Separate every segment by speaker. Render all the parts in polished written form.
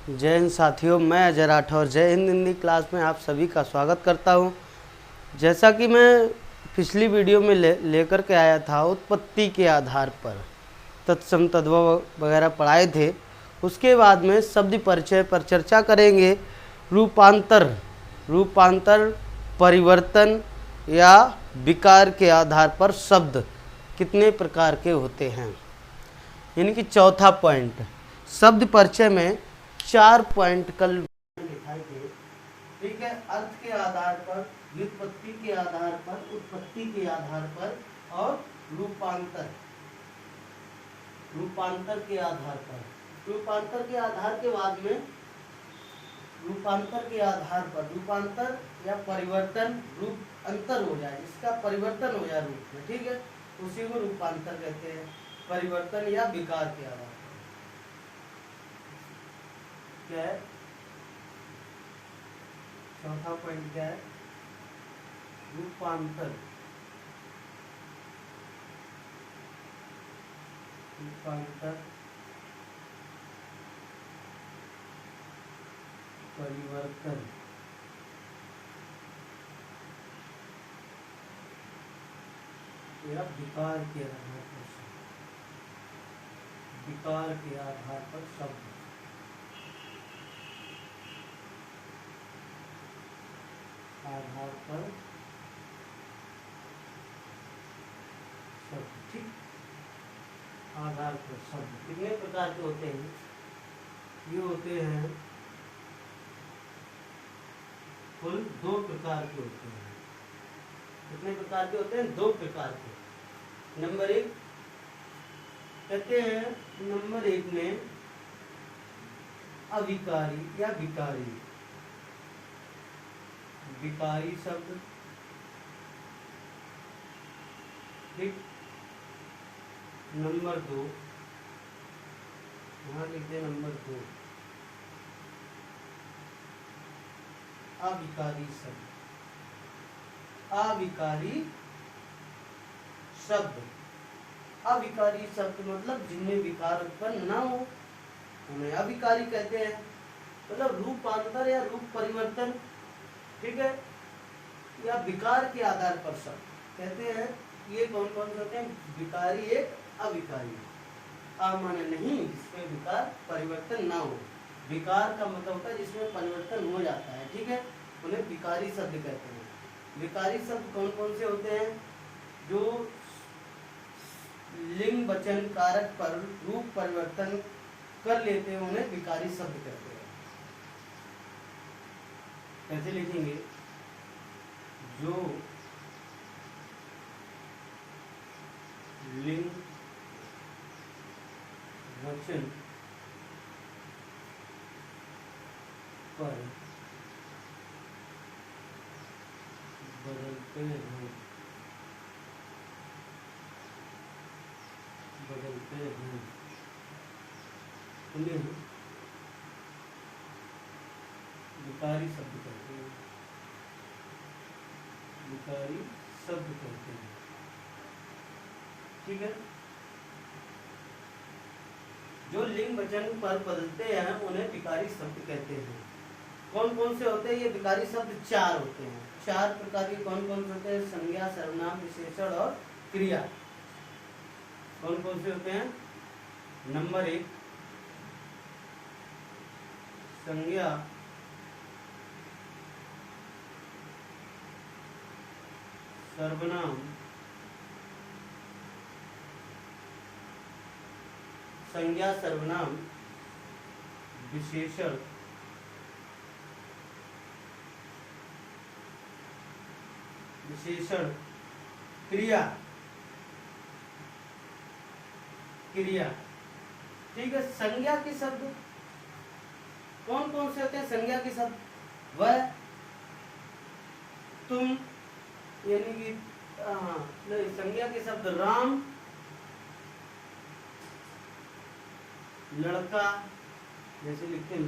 Speaker 1: जय हिंद साथियों, मैं अजय राठौर जय हिंद हिंदी क्लास में आप सभी का स्वागत करता हूं। जैसा कि मैं पिछली वीडियो में लेकर के आया था, उत्पत्ति के आधार पर तत्सम तद्भव वगैरह पढ़ाए थे। उसके बाद में शब्द परिचय पर चर्चा करेंगे। रूपांतर परिवर्तन या विकार के आधार पर शब्द कितने प्रकार के होते हैं, यानी कि चौथा पॉइंट। शब्द परिचय में 4 पॉइंट कल दिखाई थे, ठीक है। अर्थ के आधार पर, व्युत्पत्ति के आधार पर, उत्पत्ति के आधार पर और रूपांतर के आधार पर। रूपांतर के आधार के बाद में रूपांतर या परिवर्तन, रूप अंतर हो जाए, इसका परिवर्तन हो जाए रूप में, ठीक है, उसी को रूपांतर कहते हैं। परिवर्तन या विकार के आधार पर क्या है, चौथा पॉइंट क्या है, रूपांतर परिवर्तन या विकार के आधार पर शब्द। ठीक, आधार पर शब्द कितने प्रकार के होते हैं? ये होते हैं कुल 2 प्रकार के होते हैं। कितने प्रकार के होते हैं? 2 प्रकार के। नंबर 1 कहते हैं, नंबर 1 में अविकारी या विकारी शब्द, ठीक। नंबर 2 यहाँ लिखते हैं, नंबर 2 अविकारी शब्द मतलब जिनमें विकार उत्पन्न न हो, उन्हें अविकारी कहते हैं। मतलब रूपांतर या रूप परिवर्तन, ठीक है, या विकार के आधार पर शब्द कहते हैं। ये कौन कौन से होते हैं? विकारी एक, अविकारी। माने नहीं, जिसमें विकार परिवर्तन ना हो। विकार का मतलब होता है जिसमें परिवर्तन हो जाता है, ठीक है, उन्हें विकारी शब्द कहते हैं। विकारी शब्द कौन कौन से होते हैं? जो लिंग वचन कारक पर रूप परिवर्तन कर लेते हैं, उन्हें विकारी शब्द कहते हैं। कैसे लिखेंगे? जो लिंग वचन पर बदलते हैं उन्हें विकारी शब्द कहते हैं। ठीक है। जो लिंग वचन पर बदलते हैं उन्हें विकारी शब्द कहते हैं। कौन कौन से होते हैं ये विकारी शब्द? 4 होते हैं। 4 प्रकार के कौन कौन से होते हैं? संज्ञा, सर्वनाम, विशेषण और क्रिया। कौन कौन से होते हैं? नंबर 1 संज्ञा, सर्वनाम, विशेषण, क्रिया। ठीक है। संज्ञा के शब्द कौन कौन से होते हैं? संज्ञा के शब्द वह, तुम, यानी कि संज्ञा के शब्द राम, लड़का, जैसे लिखते हैं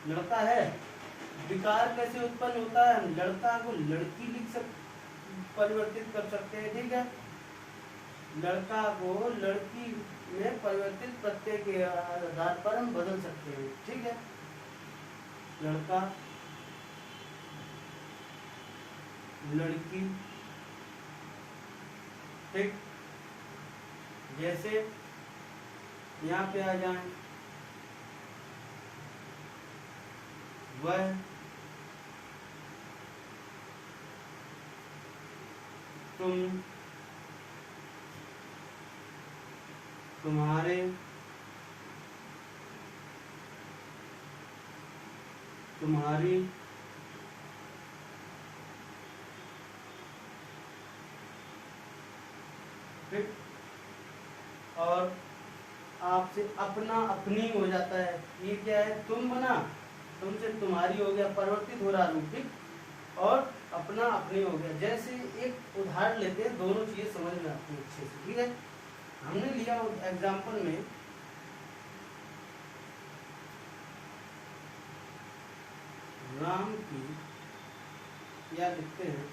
Speaker 1: लड़का है। विकार कैसे उत्पन्न होता है? लड़का को लड़की लिख सकते, परिवर्तित कर सकते हैं, ठीक है। लड़का को लड़की में परिवर्तित प्रत्यय के आधार पर हम बदल सकते हैं। ठीक है, लड़का लड़की। ठीक, जैसे यहाँ पे आ जाए, वह, तुम, तुम्हारे, तुम्हारी, ठीक, और आपसे अपना अपनी हो जाता है। ये क्या है, तुम बना, तुमसे तुम्हारी हो गया, परिवर्तित हो रहा रूप। ठीक, और अपना अपनी हो गया। जैसे एक उदाहरण लेते हैं, दोनों चीजें समझ में आती हैं अच्छे से। ठीक है, हमने लिया एग्जाम्पल में राम की, या लिखते हैं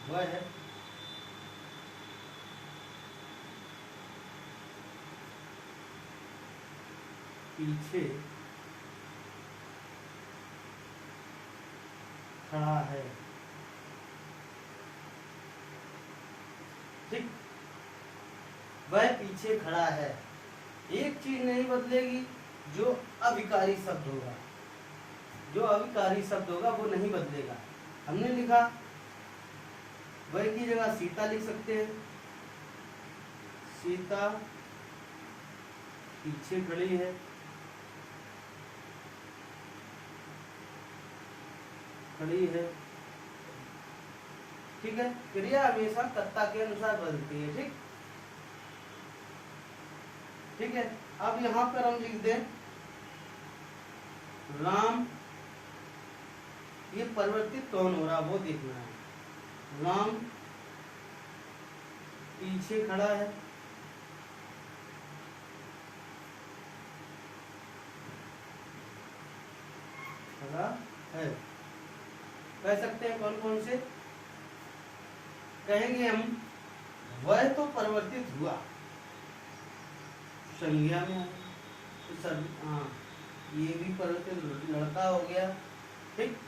Speaker 1: वह पीछे खड़ा है। ठीक, वह पीछे खड़ा है। एक चीज नहीं बदलेगी, जो अविकारी शब्द होगा, जो अविकारी शब्द होगा वो नहीं बदलेगा। हमने लिखा वह की जगह सीता लिख सकते हैं। सीता पीछे खड़ी है। खड़ी है। ठीक है, क्रिया हमेशा कर्ता के अनुसार बदलती है। ठीक, ठीक है। अब यहाँ पर हम लिख दें राम, ये परिवर्तित कौन हो रहा वो देखना है। राम पीछे खड़ा है। खड़ा है, कह सकते हैं कौन कौन से कहेंगे हम। वह तो परिवर्तित हुआ, संज्ञा में है तो सर, हाँ, ये भी परिवर्तित लड़का हो गया। ठीक,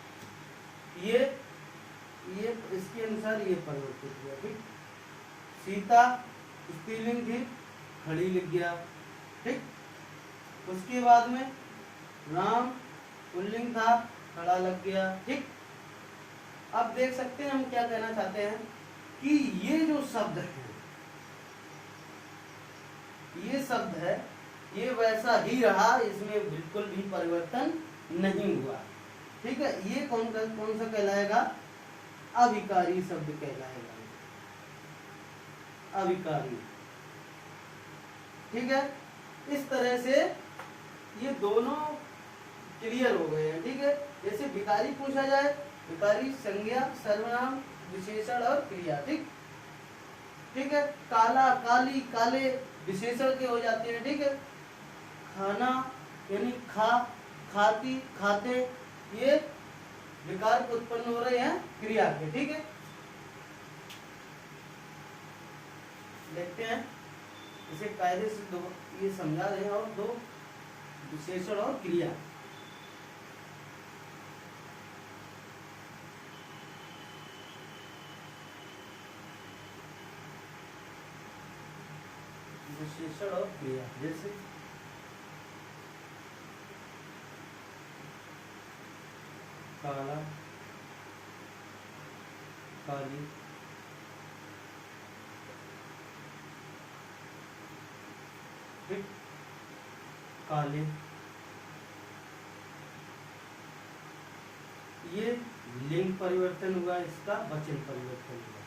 Speaker 1: ये इसके अनुसार ये परिवर्तित हुआ। ठीक, सीता स्त्रीलिंग थी, खड़ी लिख गया। ठीक, उसके बाद में राम पुल्लिंग था, खड़ा लग गया। ठीक, अब देख सकते हैं हम क्या कहना चाहते हैं कि ये जो शब्द है, ये शब्द है, ये वैसा ही रहा, इसमें बिल्कुल भी परिवर्तन नहीं हुआ। ठीक है, ये कौन सा कहलाएगा, अविकारी शब्द कहलाएगा, अविकारी। ठीक है, इस तरह से ये दोनों क्लियर हो गए हैं। ठीक है, जैसे विकारी पूछा जाए, विकारी संज्ञा, सर्वनाम, विशेषण और क्रिया। ठीक, ठीक है। काला, काली, काले विशेषण के हो जाते हैं। ठीक है, खाना यानी खा, खाती, खाते, ये विकार उत्पन्न हो रहे हैं क्रिया के। ठीक है, देखते हैं इसे कायदे से दो ये समझा दें, और दो विशेषण और क्रिया। विशेषण और क्रिया, जैसे काला, काली, ठीक, काले, ये लिंग परिवर्तन हुआ, इसका वचन परिवर्तन हुआ।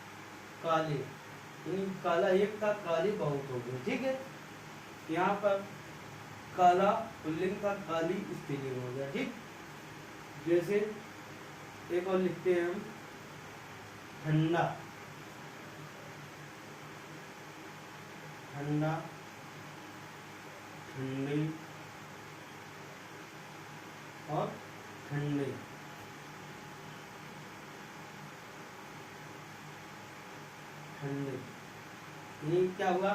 Speaker 1: काले यानी काला एक था, काली बहुत हो गए। ठीक है, यहाँ पर काला पुल्लिंग था, काली स्त्रीलिंग हो गया। ठीक, जैसे एक और लिखते हैं हम, ठंडा, ठंडा, ठंडी और ठंडे। ठंडे, ये क्या हुआ,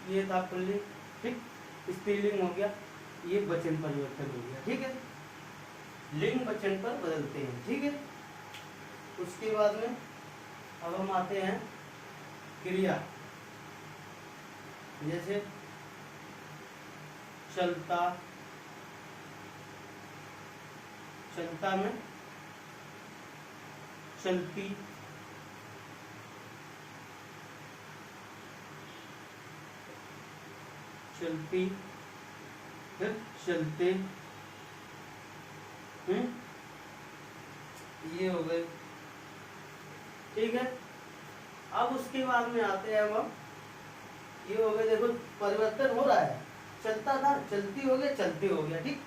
Speaker 1: ये था पुल्लिंग, ठीक, स्त्रीलिंग हो गया, ये वचन परिवर्तन हो गया, ठीक है, लिंग वचन पर बदलते हैं, ठीक है। उसके बाद में अब हम आते हैं क्रिया, जैसे चलता, चलता में चलती, चलती, फिर चलते, ये हो गए, ठीक है। अब उसके बाद में आते हैं हम, ये हो गए, देखो परिवर्तन हो रहा है, चलता था चलती हो गया, चलते हो गया, ठीक।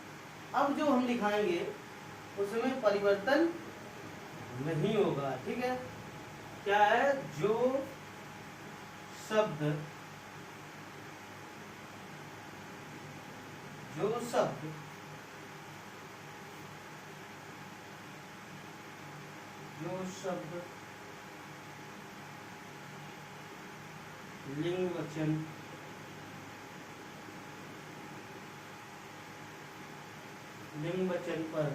Speaker 1: अब जो हम दिखाएंगे उसमें परिवर्तन नहीं होगा, ठीक है। क्या है, जो शब्द, जो शब्द लिंग वचन पर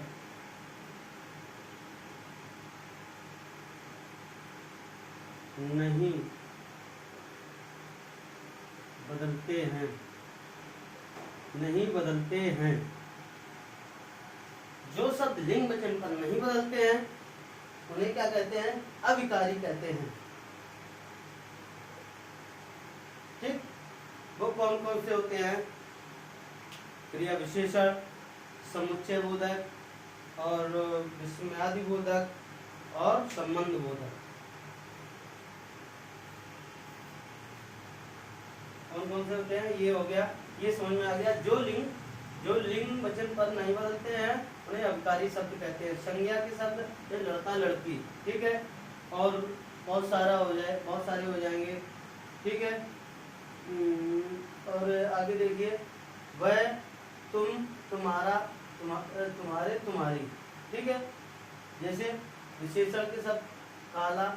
Speaker 1: नहीं बदलते हैं, जो शब्द लिंग वचन पर नहीं बदलते हैं उन्हें क्या कहते हैं, अविकारी कहते हैं, ठीक। वो कौन कौन से होते हैं, क्रिया विशेषण, समुच्चय बोधक और विस्मयादि बोधक और संबंध बोधक। कौन कौन से होते हैं, ये हो गया, ये समझ में आ गया। जो लिंग वचन पर नहीं बदलते हैं उन्हें अविकारी शब्द कहते हैं। संज्ञा के शब्द, जैसे लड़का लड़की, ठीक है, और बहुत सारे हो जाएंगे, ठीक है। और आगे देखिए, वह, तुम, तुम्हारा, तुम्हारे, तुम्हारी, ठीक है। जैसे विशेषण के शब्द काला,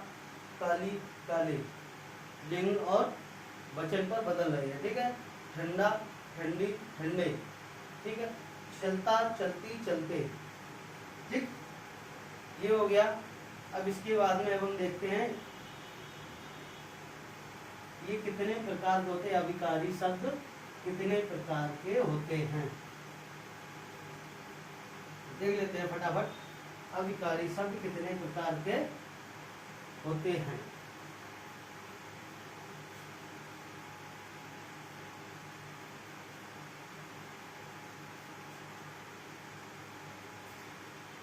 Speaker 1: काली, काले, लिंग और वचन पर बदल रहे हैं, ठीक है। ठंडा, ठंडी, ठंडे, ठीक है। चलता, चलती, चलते, ठीक, ये हो गया। अब इसके बाद में हम देखते हैं ये कितने प्रकार के होते हैं, अविकारी शब्द कितने प्रकार के होते हैं, देख लेते हैं फटाफट। अविकारी शब्द कितने प्रकार के होते हैं।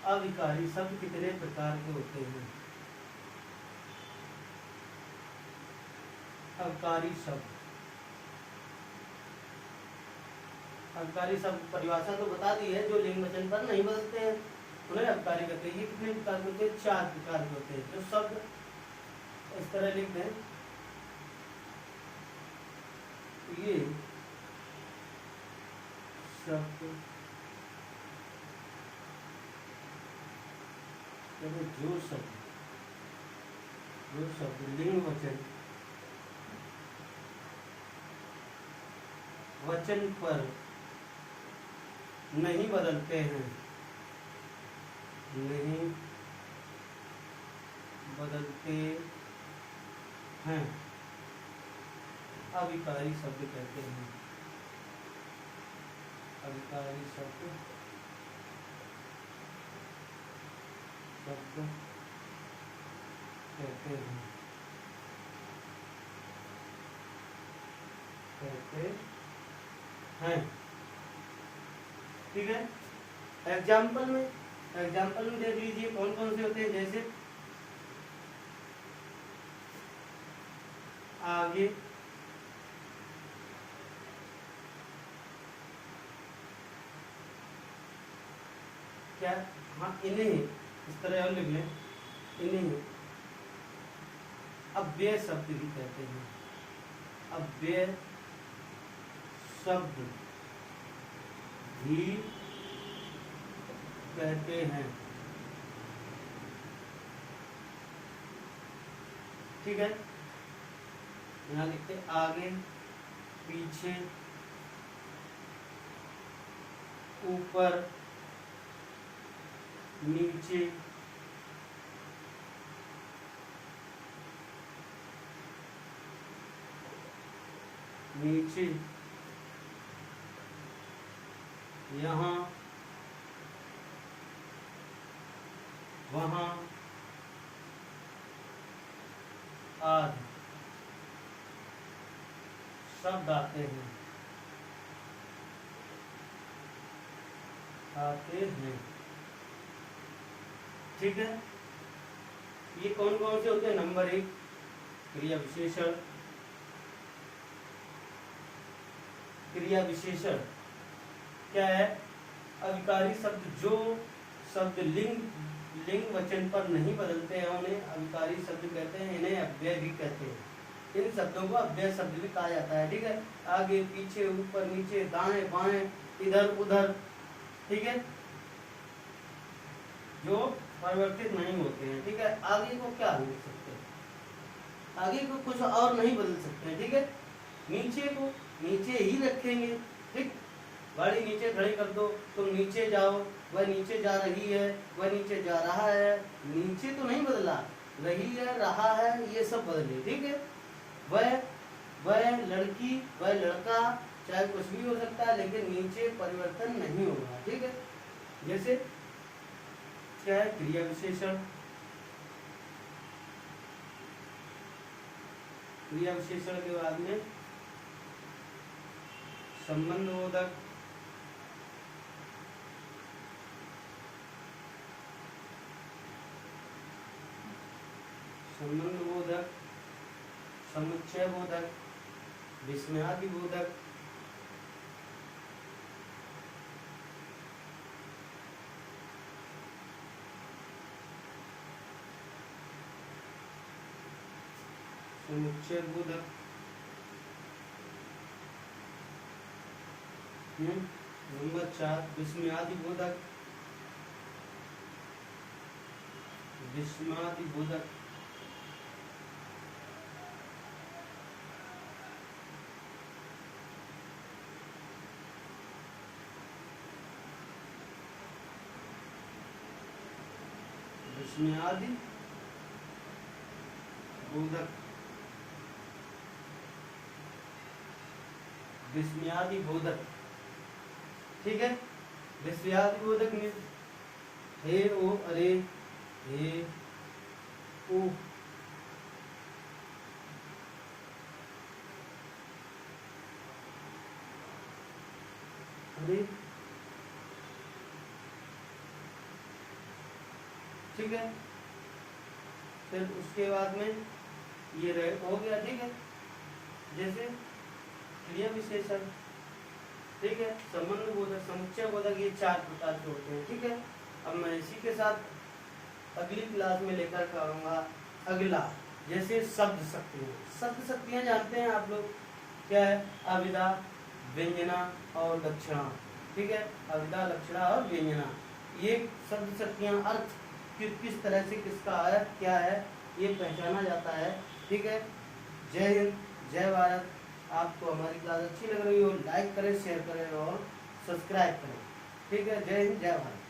Speaker 1: अविकारी शब्द कितने प्रकार के होते हैं। अविकारी शब्द परिभाषा तो बता दी है, जो लिंग वचन पर नहीं बदलते हैं उन्हें अविकारी कहते हैं। ये कितने प्रकार के होते हैं, 4 प्रकार के होते हैं। जो शब्द इस तरह लिख दें, ये शब्द, जो शब्द लिंग वचन पर नहीं बदलते हैं, अविकारी शब्द कहते हैं। अविकारी शब्द कहते हैं, ठीक है। एग्जाम्पल में देख लीजिए कौन कौन से होते हैं। जैसे आगे, क्या, हाँ, इन्हें इस तरह और लिख लें, इन्हें अव्यय शब्द भी कहते हैं। अव्यय शब्द भी कहते हैं, ठीक है। यहाँ लिखते आगे, पीछे, ऊपर, नीचे, नीचे, यहाँ, वहाँ, आदि शब्द आते हैं, ठीक है। ये कौन कौन से होते हैं? नंबर 1 क्रिया विशेषण। क्रिया विशेषण क्या है? अविकारी शब्द, जो शब्द लिंग वचन पर नहीं बदलते हैं उन्हें अविकारी शब्द कहते हैं, इन्हें अव्यय भी कहते हैं। इन शब्दों को अव्यय शब्द भी कहा जाता है, ठीक है। आगे, पीछे, ऊपर, नीचे, दाएं, बाएं, इधर, उधर, ठीक है, जो परिवर्तित नहीं होते हैं, ठीक है। आगे को क्या लिख सकते हैं? आगे को कुछ और नहीं बदल सकते हैं, ठीक है। नीचे को नीचे ही रखेंगे, ठीक। गाड़ी नीचे खड़ी कर दो, तुम नीचे जाओ, वह नीचे जा रही है, वह नीचे जा रहा है, नीचे तो नहीं बदला, रही है, रहा है, ये सब बदले, ठीक है। वह लड़की, वह लड़का, चाहे कुछ भी हो सकता है, लेकिन नीचे परिवर्तन नहीं होगा, ठीक है। जैसे क्या है? क्रिया विशेषण। क्रिया विशेषण के बाद में संबंधबोधक, संबंधबोधक, समुच्चय बोधक, विस्मयादि बोधक, समुच्चय बोधक, नंबर 4 विस्मयादि बोधक, विस्मयादि बोधक, विस्मयादि बोधक, विस्मयादि बोधक, ठीक है। विस्मयादि बोधक में हे, ओ, अरे, हे, ओ, अरे, ठीक है। फिर उसके बाद में ये हो गया, ठीक है। जैसे क्रिया विशेषण, ठीक है, संबंध बोधक, समुच्चय बोधक, ये 4 प्रकार के होते हैं, ठीक है। अब मैं इसी के साथ अगली क्लास में लेकर के आऊंगा अगला, जैसे शब्द शक्तियाँ। शब्द शक्तियाँ जानते हैं आप लोग, क्या है? अविदा, व्यंजना और दक्षिणा, ठीक है। अविदा, लक्षणा और व्यंजना, ये शब्द शक्तियाँ अर्थ किस तरह से किसका है, क्या है, ये पहचाना जाता है, ठीक है। जय हिंद, जय भारत। आपको हमारी क्लास अच्छी लग रही हो, लाइक करें, शेयर करें और सब्सक्राइब करें, ठीक है। जय हिंद, जय भारत।